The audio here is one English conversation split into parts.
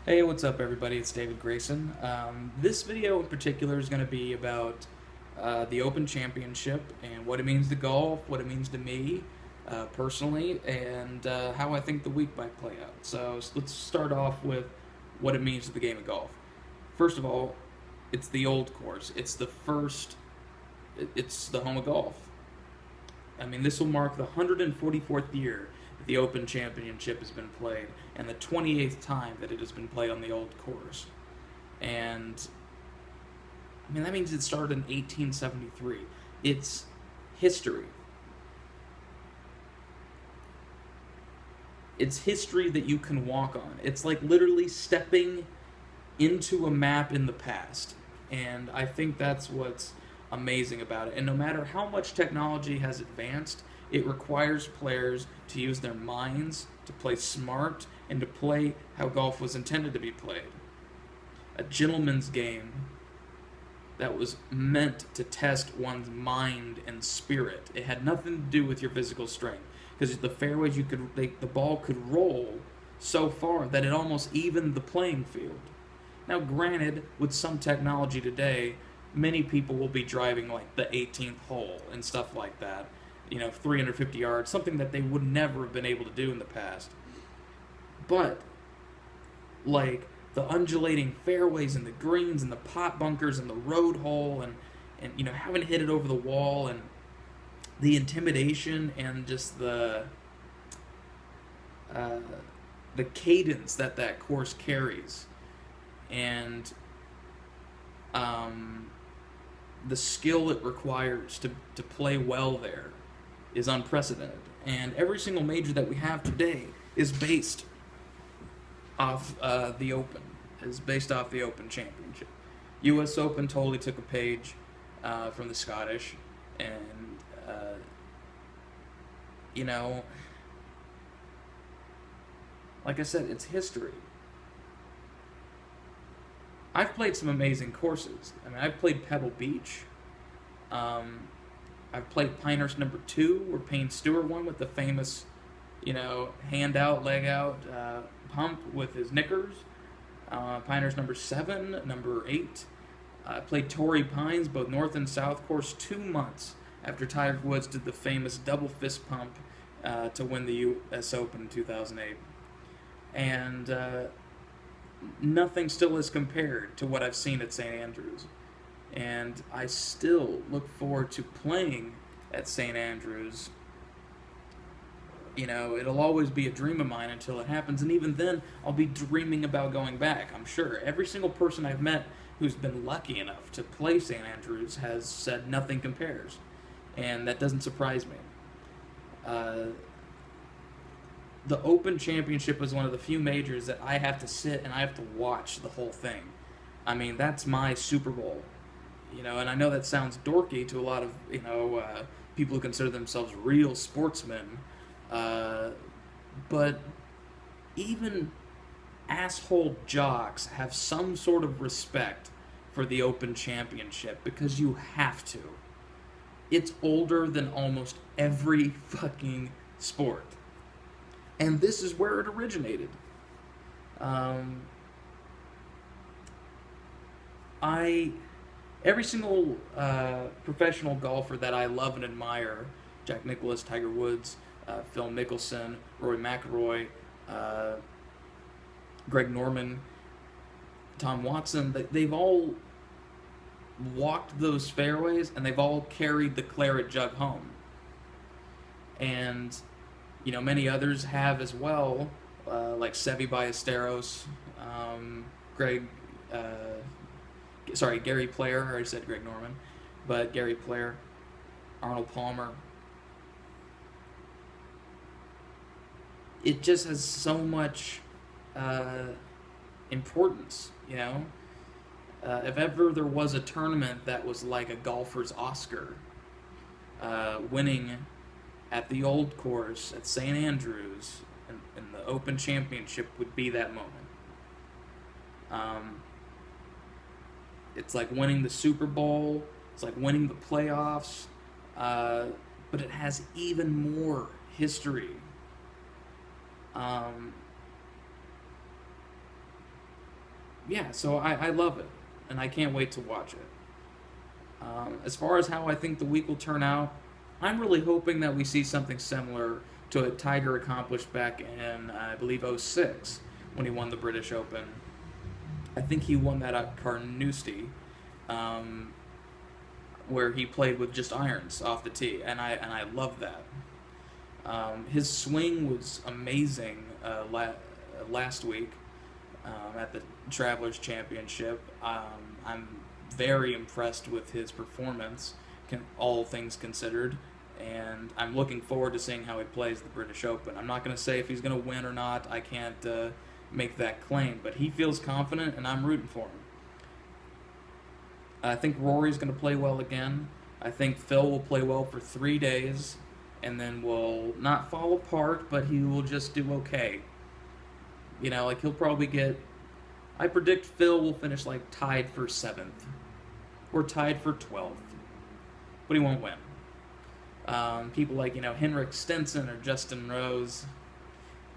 Hey, what's up, everybody? It's David Grayson. This video in particular is going to be about the Open Championship and what it means to golf, what it means to me personally, and how I think the week might play out. So let's start off with what it means to the game of golf. First of all, it's the old course. It's the home of golf. I mean, this will mark the 144th year that the Open Championship has been played, and the 28th time that it has been played on the old course. And I mean, that means it started in 1873. It's history. It's history that you can walk on. It's like literally stepping into a map in the past. And I think that's what's amazing about it. And no matter how much technology has advanced, it requires players to use their minds, to play smart, and to play how golf was intended to be played. A gentleman's game that was meant to test one's mind and spirit. It had nothing to do with your physical strength, because the fairways the ball could roll so far that it almost evened the playing field. Now, granted, with some technology today, many people will be driving like the 18th hole and stuff like that. 350 yards, something that they would never have been able to do in the past. But like the undulating fairways and the greens and the pot bunkers and the road hole and having to hit it over the wall and the intimidation and just uh, the cadence that course carries and the skill it requires to play well there is unprecedented. And every single major that we have today is based off the Open, is based off the Open Championship. U.S. Open totally took a page from the Scottish, and you know, like I said, it's history. I've played some amazing courses. I mean, I've played Pebble Beach. Um, I've played Pinehurst number 2, where Payne Stewart won with the famous, hand out, leg out pump with his knickers. Pinehurst number 7, number 8. I played Torrey Pines, both North and South course, 2 months after Tiger Woods did the famous double fist pump to win the U.S. Open in 2008. And nothing still is compared to what I've seen at St. Andrews. And I still look forward to playing at St. Andrews. It'll always be a dream of mine until it happens, and even then, I'll be dreaming about going back, I'm sure. Every single person I've met who's been lucky enough to play St. Andrews has said nothing compares, and that doesn't surprise me. Uh, the Open Championship is one of the few majors that I have to sit and I have to watch the whole thing. I mean, that's my Super Bowl. And I know that sounds dorky to a lot of, people who consider themselves real sportsmen. But even asshole jocks have some sort of respect for the Open Championship because you have to. It's older than almost every fucking sport. And this is where it originated. I Every single professional golfer that I love and admire, Jack Nicklaus, Tiger Woods, Phil Mickelson, Rory McIlroy, Greg Norman, Tom Watson, they've all walked those fairways and they've all carried the claret jug home. And, many others have as well, like Seve Ballesteros, Greg, Gary Player. I already said Greg Norman, but Gary Player, Arnold Palmer. It just has so much importance, if ever there was a tournament that was like a golfer's Oscar, winning at the old course at St. Andrews and the Open Championship would be that moment. It's like winning the Super Bowl. It's like winning the playoffs. But it has even more history. Um, yeah, so I love it, and I can't wait to watch it. As far as how I think the week will turn out, I'm really hoping that we see something similar to what Tiger accomplished back in, I believe, '06 when he won the British Open. I think he won that at Carnoustie, um, where he played with just irons off the tee, and I love that. His swing was amazing last week at the Travelers Championship. I'm very impressed with his performance, all things considered, and I'm looking forward to seeing how he plays the British Open. I'm not going to say if he's going to win or not. I can't make that claim, but he feels confident, and I'm rooting for him. I think Rory's going to play well again. I think Phil will play well for 3 days, and then will not fall apart, but he will just do okay. Like he'll probably get. I predict Phil will finish like tied for 7th or tied for 12th, but he won't win. People like Henrik Stenson or Justin Rose,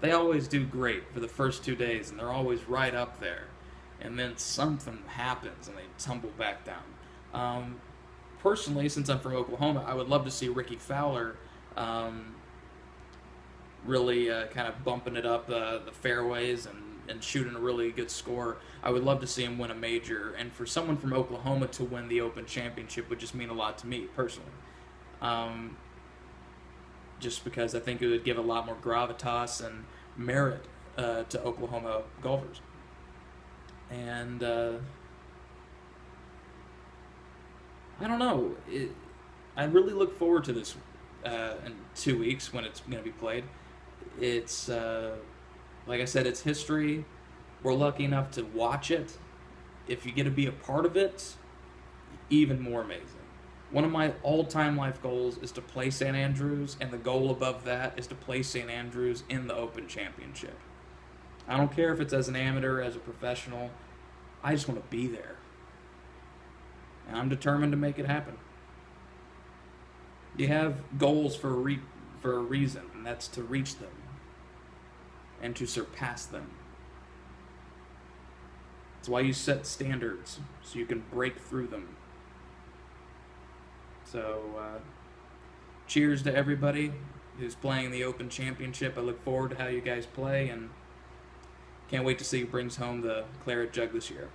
they always do great for the first 2 days, and they're always right up there. And then something happens and they tumble back down. Personally, since I'm from Oklahoma, I would love to see Ricky Fowler really kind of bumping it up the fairways and shooting a really good score. I would love to see him win a major, and for someone from Oklahoma to win the Open Championship would just mean a lot to me personally. Just because I think it would give a lot more gravitas and merit to Oklahoma golfers. And I don't know. I really look forward to this in 2 weeks when it's going to be played. It's like I said, it's history. We're lucky enough to watch it. If you get to be a part of it, even more amazing. One of my all-time life goals is to play St. Andrews, and the goal above that is to play St. Andrews in the Open Championship. I don't care if it's as an amateur, as a professional. I just want to be there. And I'm determined to make it happen. You have goals for a reason, and that's to reach them and to surpass them. It's why you set standards, so you can break through them. So, cheers to everybody who's playing the Open Championship. I look forward to how you guys play, and can't wait to see who brings home the Claret Jug this year.